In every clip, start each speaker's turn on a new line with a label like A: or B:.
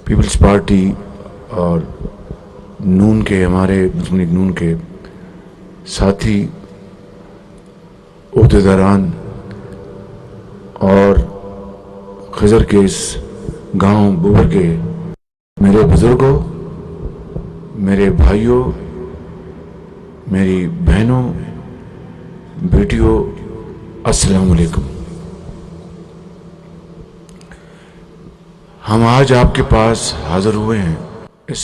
A: Peoples party اور نون کے ہمارے مسلم لیگ نون کے ساتھی عہدیداران اور خضر کے اس گاؤں بوبر کے میرے بزرگوں، میرے بھائیوں، میری بہنوں، بیٹیوں، السلام علیکم۔ ہم آج آپ کے پاس حاضر ہوئے ہیں اس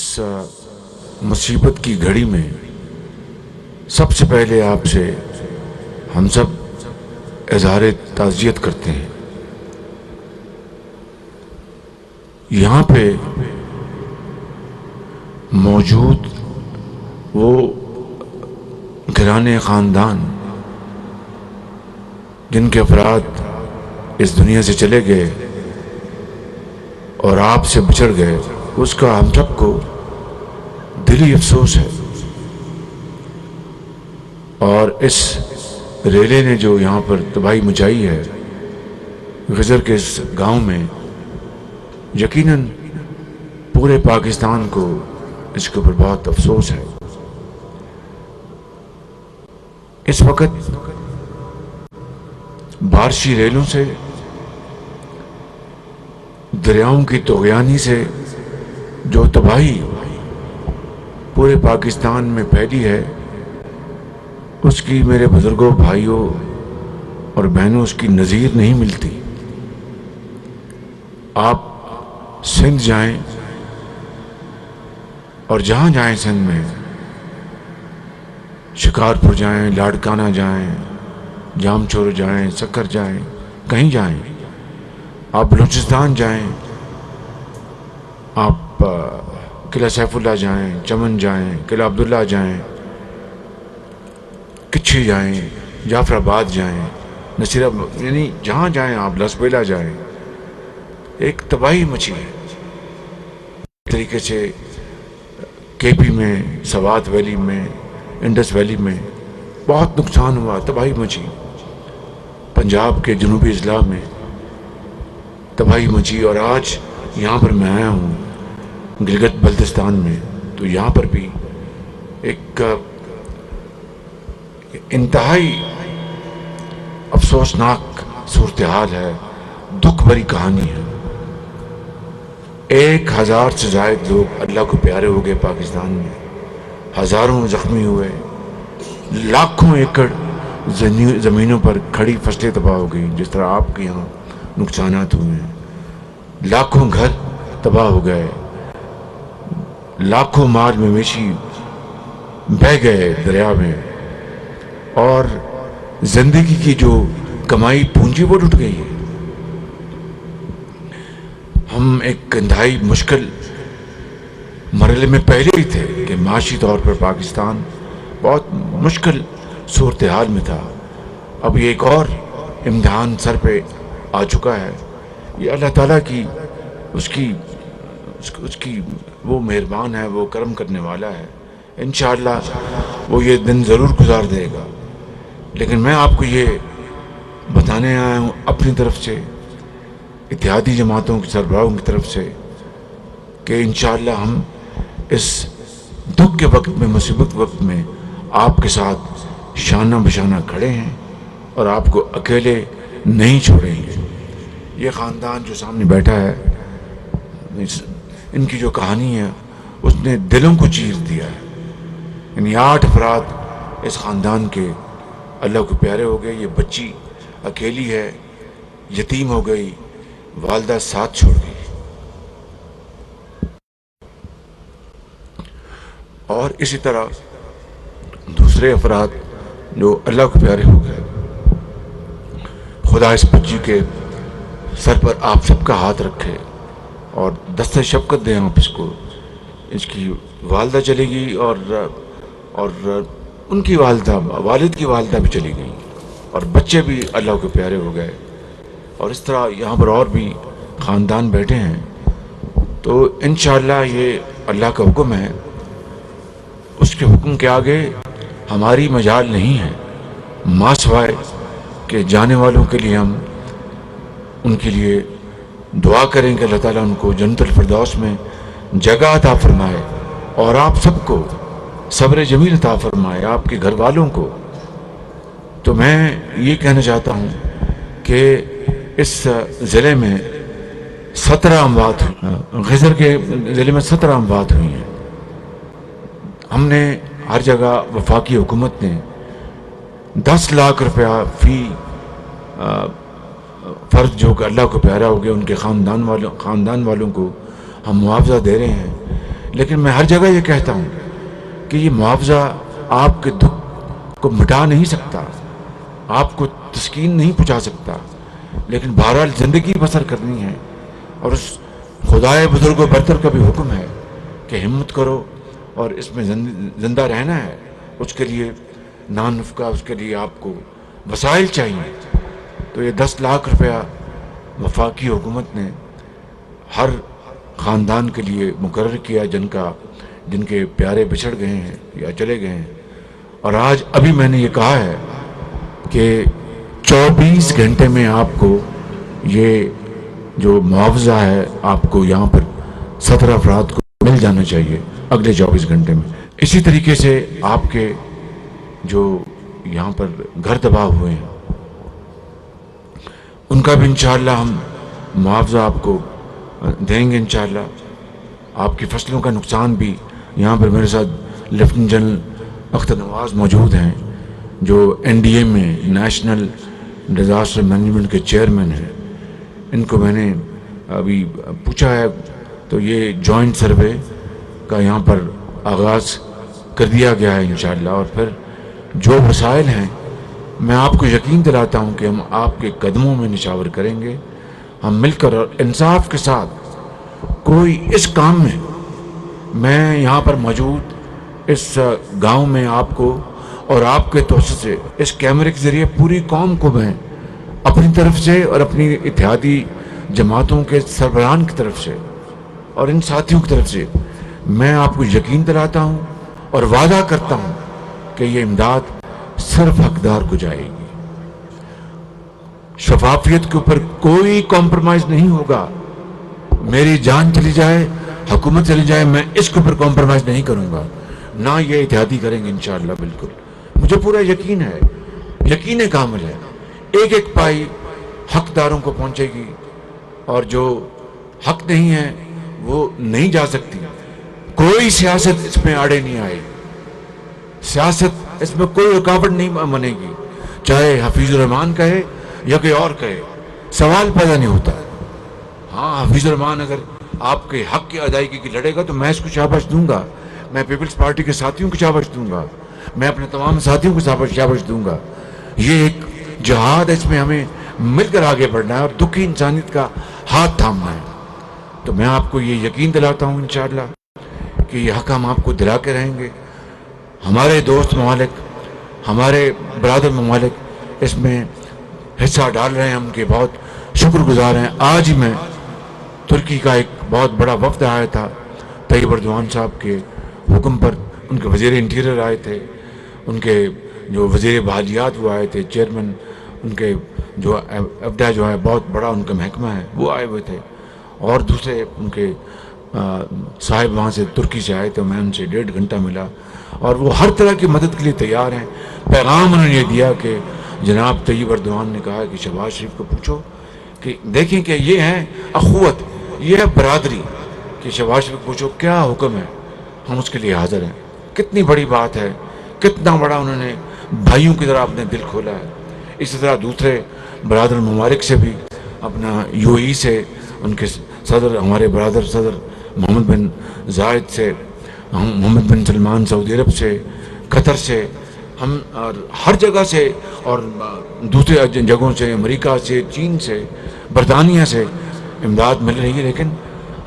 A: مصیبت کی گھڑی میں۔ سب سے پہلے آپ سے ہم سب اظہار تعزیت کرتے ہیں۔ یہاں پہ موجود وہ گھرانے خاندان جن کے افراد اس دنیا سے چلے گئے اور آپ سے بچھڑ گئے، اس کا ہم سب کو دلی افسوس ہے۔ اور اس ریلے نے جو یہاں پر تباہی مچائی ہے خضر کے اس گاؤں میں، یقیناً پورے پاکستان کو اس کے اوپر بہت افسوس ہے۔ اس وقت بارشی ریلوں سے، دریاؤں کی طغیانی سے جو تباہی پورے پاکستان میں پھیلی ہے، اس کی میرے بزرگوں، بھائیوں اور بہنوں اس کی نظیر نہیں ملتی۔ آپ سندھ جائیں اور جہاں جائیں سندھ میں، شکارپور جائیں، لاڑکانہ جائیں، جام چور جائیں، سکر جائیں، کہیں جائیں، آپ بلوچستان جائیں، آپ قلعہ سیف اللہ جائیں، چمن جائیں، قلعہ عبداللہ جائیں، کچھی جائیں، جعفر آباد جائیں، نصیر آباد، یعنی جہاں جائیں آپ، لسبیلا جائیں، ایک تباہی مچی ہے۔ اس طریقے سے کے پی میں، سوات ویلی میں، انڈس ویلی میں بہت نقصان ہوا، تباہی مچی۔ پنجاب کے جنوبی اضلاع میں تباہی مچی، اور آج یہاں پر میں آیا ہوں گلگت بلتستان میں، تو یہاں پر بھی ایک انتہائی افسوسناک صورتحال ہے، دکھ بھری کہانی ہے۔ 1000 سے زائد لوگ اللہ کو پیارے ہو گئے پاکستان میں، ہزاروں زخمی ہوئے، لاکھوں ایکڑ زمینوں پر کھڑی فصلیں تباہ ہو گئی، جس طرح آپ کے یہاں نقصانات ہوئے ہیں، لاکھوں گھر تباہ ہو گئے، لاکھوں مال مویشی بہہ گئے دریا میں، اور زندگی کی جو کمائی پونجی وہ لٹ گئی ہے۔ ہم ایک انتہائی مشکل مرحلے میں پہلے ہی تھے کہ معاشی طور پر پاکستان بہت مشکل صورتحال میں تھا۔ اب یہ ایک اور امتحان سر پہ آ چکا ہے۔ یہ اللہ تعالیٰ کی اس کی وہ مہربان ہے، وہ کرم کرنے والا ہے۔ انشاءاللہ وہ یہ دن ضرور گزار دے گا۔ لیکن میں آپ کو یہ بتانے آیا ہوں اپنی طرف سے، اتحادی جماعتوں کے سربراہوں کی طرف سے، کہ انشاءاللہ ہم اس دکھ کے وقت میں، مصیبت وقت میں آپ کے ساتھ شانہ بشانہ کھڑے ہیں اور آپ کو اکیلے نہیں چھوڑیں گے۔ یہ خاندان جو سامنے بیٹھا ہے، ان کی جو کہانی ہے اس نے دلوں کو چیر دیا ہے۔ یعنی 8 افراد اس خاندان کے اللہ کو پیارے ہو گئے۔ یہ بچی اکیلی ہے، یتیم ہو گئی، والدہ ساتھ چھوڑ گئی، اور اسی طرح دوسرے افراد جو اللہ کو پیارے ہو گئے۔ خدا اس بچی کے سر پر آپ سب کا ہاتھ رکھے اور دستِ شفقت دیں آپ اس کو۔ اس کی والدہ چلی گئی اور ان کی والدہ، والد کی والدہ بھی چلی گئی، اور بچے بھی اللہ کے پیارے ہو گئے، اور اس طرح یہاں پر اور بھی خاندان بیٹھے ہیں۔ تو انشاءاللہ یہ اللہ کا حکم ہے، اس کے حکم کے آگے ہماری مجال نہیں ہے، ماں سوائے کہ جانے والوں کے لیے ہم ان کے لیے دعا کریں کہ اللہ تعالیٰ ان کو جنت الفردوس میں جگہ عطا فرمائے اور آپ سب کو صبر جمیل عطا فرمائے، آپ کے گھر والوں کو۔ تو میں یہ کہنا چاہتا ہوں کہ اس ضلع میں 17 اموات ہوئی، خضر کے ضلع میں 17 اموات ہوئی ہیں۔ ہم نے ہر جگہ وفاقی حکومت نے 10 لاکھ روپیہ فی فرد جو کہ اللہ کو پیارا ہو گیا ان کے خاندان والوں کو ہم معاوضہ دے رہے ہیں، لیکن میں ہر جگہ یہ کہتا ہوں کہ یہ معاوضہ آپ کے دکھ کو مٹا نہیں سکتا، آپ کو تسکین نہیں پہنچا سکتا، لیکن بہرحال زندگی بسر کرنی ہے، اور اس خدائے بزرگ و برتر کا بھی حکم ہے کہ ہمت کرو اور اس میں زندہ رہنا ہے۔ اس کے لیے نان نفقہ، اس کے لیے آپ کو وسائل چاہیے۔ تو یہ 10 لاکھ روپیہ وفاقی حکومت نے ہر خاندان کے لیے مقرر کیا جن کے پیارے بچھڑ گئے ہیں یا چلے گئے ہیں، اور آج ابھی میں نے یہ کہا ہے کہ 24 گھنٹے میں آپ کو یہ جو معاوضہ ہے آپ کو یہاں پر 17 افراد کو مل جانا چاہیے اگلے 24 گھنٹے میں۔ اسی طریقے سے آپ کے جو یہاں پر گھر تباہ ہوئے ہیں ان کا بھی انشاءاللہ ہم معاوضہ آپ کو دیں گے انشاءاللہ۔ آپ کی فصلوں کا نقصان بھی، یہاں پر میرے ساتھ لیفٹیننٹ جنرل اختر نواز موجود ہیں جو NDA میں نیشنل ڈیزاسٹر مینجمنٹ کے چیئرمین ہیں، ان کو میں نے ابھی پوچھا ہے تو یہ جوائنٹ سروے کا یہاں پر آغاز کر دیا گیا ہے انشاءاللہ، اور پھر جو وسائل ہیں میں آپ کو یقین دلاتا ہوں کہ ہم آپ کے قدموں میں نشاور کریں گے، ہم مل کر اور انصاف کے ساتھ کوئی اس کام میں یہاں پر موجود اس گاؤں میں آپ کو اور آپ کے توسط سے اس کیمرے کے ذریعے پوری قوم کو میں اپنی طرف سے اور اپنی اتحادی جماعتوں کے سربراہان کی طرف سے اور ان ساتھیوں کی طرف سے میں آپ کو یقین دلاتا ہوں اور وعدہ کرتا ہوں کہ یہ امداد صرف حقدار کو جائے گی۔ شفافیت کے اوپر کوئی کمپرومائز نہیں ہوگا۔ میری جان چلی جائے، حکومت چلی جائے، میں اس کے اوپر کمپرومائز نہیں کروں گا، نہ یہ اتحادی کریں گے انشاءاللہ۔ بالکل مجھے پورا یقین ہے، یقین کامل ہے، ایک ایک پائی حقداروں کو پہنچے گی، اور جو حق نہیں ہے وہ نہیں جا سکتی۔ کوئی سیاست اس میں آڑے نہیں آئے، سیاست اس میں کوئی رکاوٹ نہیں بنے گی، چاہے حفیظ الرحمان کہے یا کوئی اور کہے، سوال پیدا نہیں ہوتا۔ ہاں، حفیظ الرحمان اگر آپ کے حق کی ادائیگی کی لڑے گا تو میں اس کو شاباش دوں گا، میں پیپلز پارٹی کے ساتھیوں کو شاباش دوں گا، میں اپنے تمام ساتھیوں کو شاباش دوں گا۔ یہ ایک جہاد ہے، اس میں ہمیں مل کر آگے بڑھنا ہے اور دکھی انسانیت کا ہاتھ تھامنا ہے۔ تو میں آپ کو یہ یقین دلاتا ہوں انشاءاللہ کہ یہ حق ہم آپ کو دلا کے رہیں گے۔ ہمارے دوست ممالک، ہمارے برادر ممالک اس میں حصہ ڈال رہے ہیں، ہم کے بہت شکر گزار ہیں۔ آج ہی میں ترکی کا ایک بہت بڑا وفد آیا تھا، طیب اردوان صاحب کے حکم پر، ان کے وزیر انٹیریئر آئے تھے، ان کے جو وزیر بحالیات وہ آئے تھے، چیئرمین ان کے جو ابدا جو ہے بہت بڑا ان کا محکمہ ہے وہ آئے ہوئے تھے، اور دوسرے ان کے صاحب وہاں سے ترکی سے آئے تھے، میں ان سے 1.5 گھنٹہ ملا، اور وہ ہر طرح کی مدد کے لیے تیار ہیں۔ پیغام انہوں نے یہ دیا کہ جناب طیب اردوان نے کہا کہ شہباز شریف کو پوچھو کہ دیکھیں کہ یہ ہے اخوت، یہ ہے برادری، کہ شہباز شریف کو پوچھو کیا حکم ہے، ہم اس کے لیے حاضر ہیں۔ کتنی بڑی بات ہے، کتنا بڑا انہوں نے بھائیوں کی طرح اپنے دل کھولا ہے۔ اسی طرح دوسرے برادر ممالک سے بھی، اپنا UAE سے ان کے صدر، ہمارے برادر صدر محمد بن زائد سے، محمد بن سلمان سعودی عرب سے، قطر سے، ہم اور ہر جگہ سے، اور دوسرے جگہوں سے، امریکہ سے، چین سے، برطانیہ سے امداد مل رہی ہے، لیکن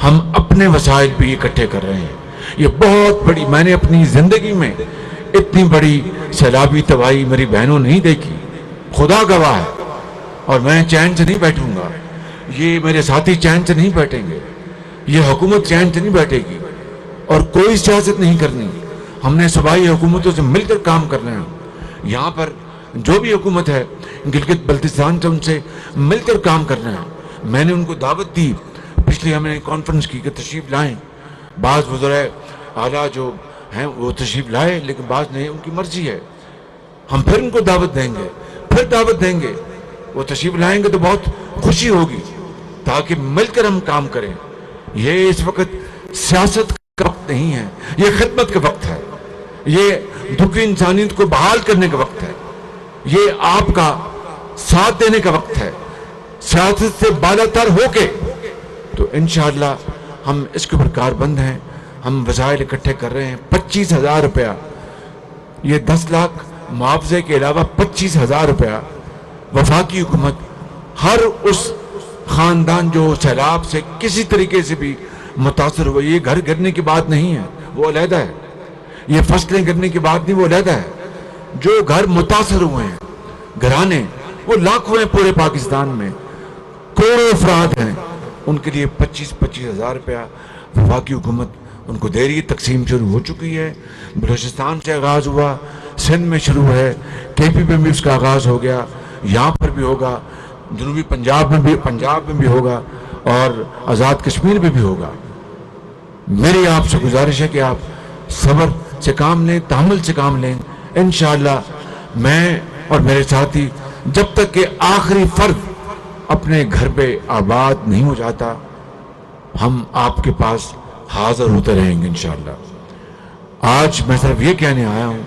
A: ہم اپنے وسائل بھی اکٹھے کر رہے ہیں۔ یہ بہت بڑی، میں نے اپنی زندگی میں اتنی بڑی سیلابی تباہی میری بہنوں نہیں دیکھی، خدا گواہ ہے، اور میں چین سے نہیں بیٹھوں گا، یہ میرے ساتھی چین سے نہیں بیٹھیں گے، یہ حکومت چین سے نہیں بیٹھے گی، اور کوئی سیاست نہیں کرنی۔ ہم نے صوبائی حکومتوں سے مل کر کام کرنا ہے۔ یہاں پر جو بھی حکومت ہے گلگت بلتستان سے، ان سے مل کر کام کرنا ہے۔ میں نے ان کو دعوت دی، پچھلی ہم نے کانفرنس کی کہ تشریف لائیں، بعض وزراء اعلیٰ جو ہیں وہ تشریف لائے لیکن بعض نہیں، ان کی مرضی ہے، ہم پھر ان کو دعوت دیں گے، پھر دعوت دیں گے، وہ تشریف لائیں گے تو بہت خوشی ہوگی تاکہ مل کر ہم کام کریں۔ یہ اس وقت سیاست کا وقت نہیں ہے، یہ خدمت کا وقت ہے، یہ دکھی انسانیت کو بحال کرنے کا وقت ہے، یہ آپ کا ساتھ دینے کا وقت ہے، سیاست سے بالا تر ہو کے۔ تو انشاءاللہ ہم اس کے اوپر کاربند ہیں، ہم وسائل اکٹھے کر رہے ہیں، 25,000 روپیہ، یہ 10 لاکھ معاوضے کے علاوہ 25,000 روپیہ وفاقی حکومت ہر اس خاندان جو سیلاب سے کسی طریقے سے بھی متاثر ہوئے، یہ گھر گرنے کی بات نہیں ہے، وہ علیحدہ ہے، یہ فصلیں گرنے کی بات نہیں، وہ علیحدہ ہے، جو گھر متاثر ہوئے ہیں، گھرانے، وہ لاکھوں ہیں پورے پاکستان میں، کروڑوں افراد ہیں، ان کے لیے 25,000 روپیہ وفاقی حکومت ان کو دے رہی ہے۔ تقسیم شروع ہو چکی ہے، بلوچستان سے آغاز ہوا، سندھ میں شروع ہے، کے پی میں بھی اس کا آغاز ہو گیا، یہاں پر بھی ہوگا، جنوبی پنجاب میں بھی ہوگا، اور آزاد کشمیر میں بھی ہوگا۔ میری آپ سے گزارش ہے کہ آپ صبر سے کام لیں، تحمل سے کام لیں، انشاءاللہ میں اور میرے ساتھی جب تک کہ آخری فرد اپنے گھر پہ آباد نہیں ہو جاتا، ہم آپ کے پاس حاضر ہوتے رہیں گے انشاءاللہ۔ آج میں صرف یہ کہنے آیا ہوں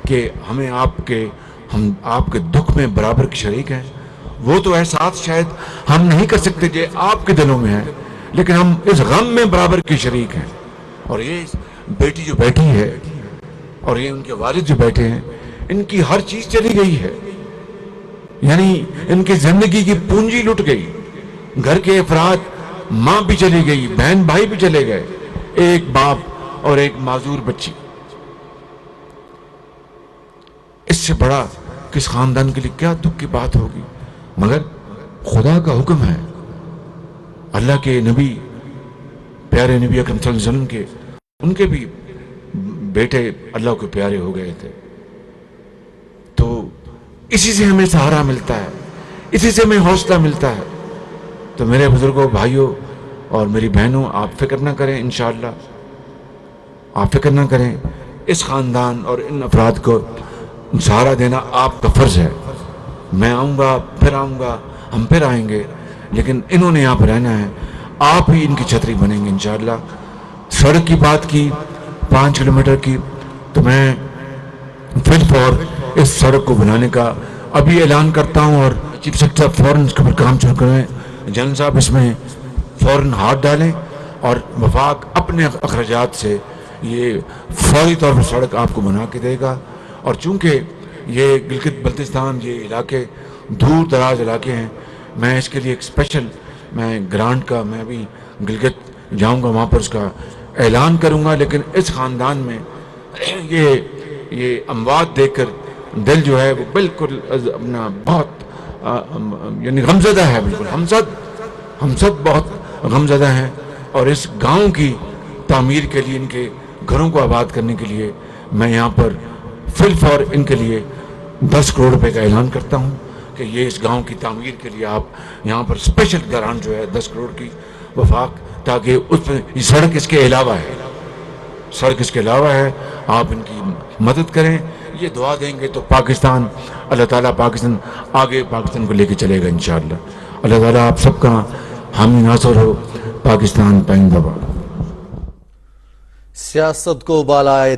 A: کہ ہم آپ کے دکھ میں برابر کے شریک ہیں، وہ تو احساس شاید ہم نہیں کر سکتے جو آپ کے دلوں میں ہے، لیکن ہم اس غم میں برابر کے شریک ہیں۔ اور یہ بیٹی جو بیٹھی ہے اور یہ ان کے والد جو بیٹھے ہیں، ان کی ہر چیز چلی گئی ہے، یعنی ان کی زندگی کی پونجی لٹ گئی، گھر کے افراد، ماں بھی چلی گئی، بہن بھائی بھی چلے گئے، ایک باپ اور ایک معذور بچی۔ اس سے بڑا کس خاندان کے لیے کیا دکھ کی بات ہوگی؟ مگر خدا کا حکم ہے، اللہ کے نبی، پیارے نبی اکرم صلی اللہ علیہ وسلم کے، ان کے بھی بیٹے اللہ کو پیارے ہو گئے تھے، تو اسی سے ہمیں سہارا ملتا ہے، اسی سے ہمیں حوصلہ ملتا ہے۔ تو میرے بزرگوں، بھائیوں اور میری بہنوں، آپ فکر نہ کریں، انشاءاللہ آپ فکر نہ کریں، اس خاندان اور ان افراد کو سہارا دینا آپ کا فرض ہے۔ میں آؤں گا، پھر آؤں گا، ہم پھر آئیں گے، لیکن انہوں نے یہاں پہ رہنا ہے، آپ ہی ان کی چھتری بنیں گے انشاءاللہ۔ سڑک کی بات کی 5 کلومیٹر کی، تو میں فی الفور اس سڑک کو بنانے کا ابھی اعلان کرتا ہوں، اور چیف سیکرٹری فوراً اس کے اوپر کام شروع کریں، جنرل صاحب اس میں فوراً ہاتھ ڈالیں، اور وفاق اپنے اخراجات سے یہ فوری طور پر سڑک آپ کو بنا کے دے گا۔ اور چونکہ یہ گلگت بلتستان، یہ علاقے دور دراز علاقے ہیں، میں اس کے لیے ایک اسپیشل گرانٹ کا میں ابھی گلگت جاؤں گا، وہاں پر اس کا اعلان کروں گا۔ لیکن اس خاندان میں یہ اموات دیکھ کر دل جو ہے وہ بالکل اپنا بہت یعنی غمزدہ ہے، بالکل ہم سب بہت غمزدہ ہیں، اور اس گاؤں کی تعمیر کے لیے، ان کے گھروں کو آباد کرنے کے لیے میں یہاں پر فی الفور ان کے لیے 10 کروڑ روپے کا اعلان کرتا ہوں کہ یہ اس گاؤں کی تعمیر کے لیے آپ یہاں پر اسپیشل گرانٹ جو ہے 10 کروڑ کی وفاق، تاکہ اس میں یہ سڑک اس کے علاوہ ہے، سڑک اس کے علاوہ ہے، آپ ان کی مدد کریں، یہ دعا دیں گے تو پاکستان، اللہ تعالیٰ پاکستان آگے پاکستان کو لے کے چلے گا انشاءاللہ۔ اللہ تعالیٰ آپ سب کا حامی ناصر ہو۔ پاکستان پائندہ باد۔
B: سیاست کو بالائے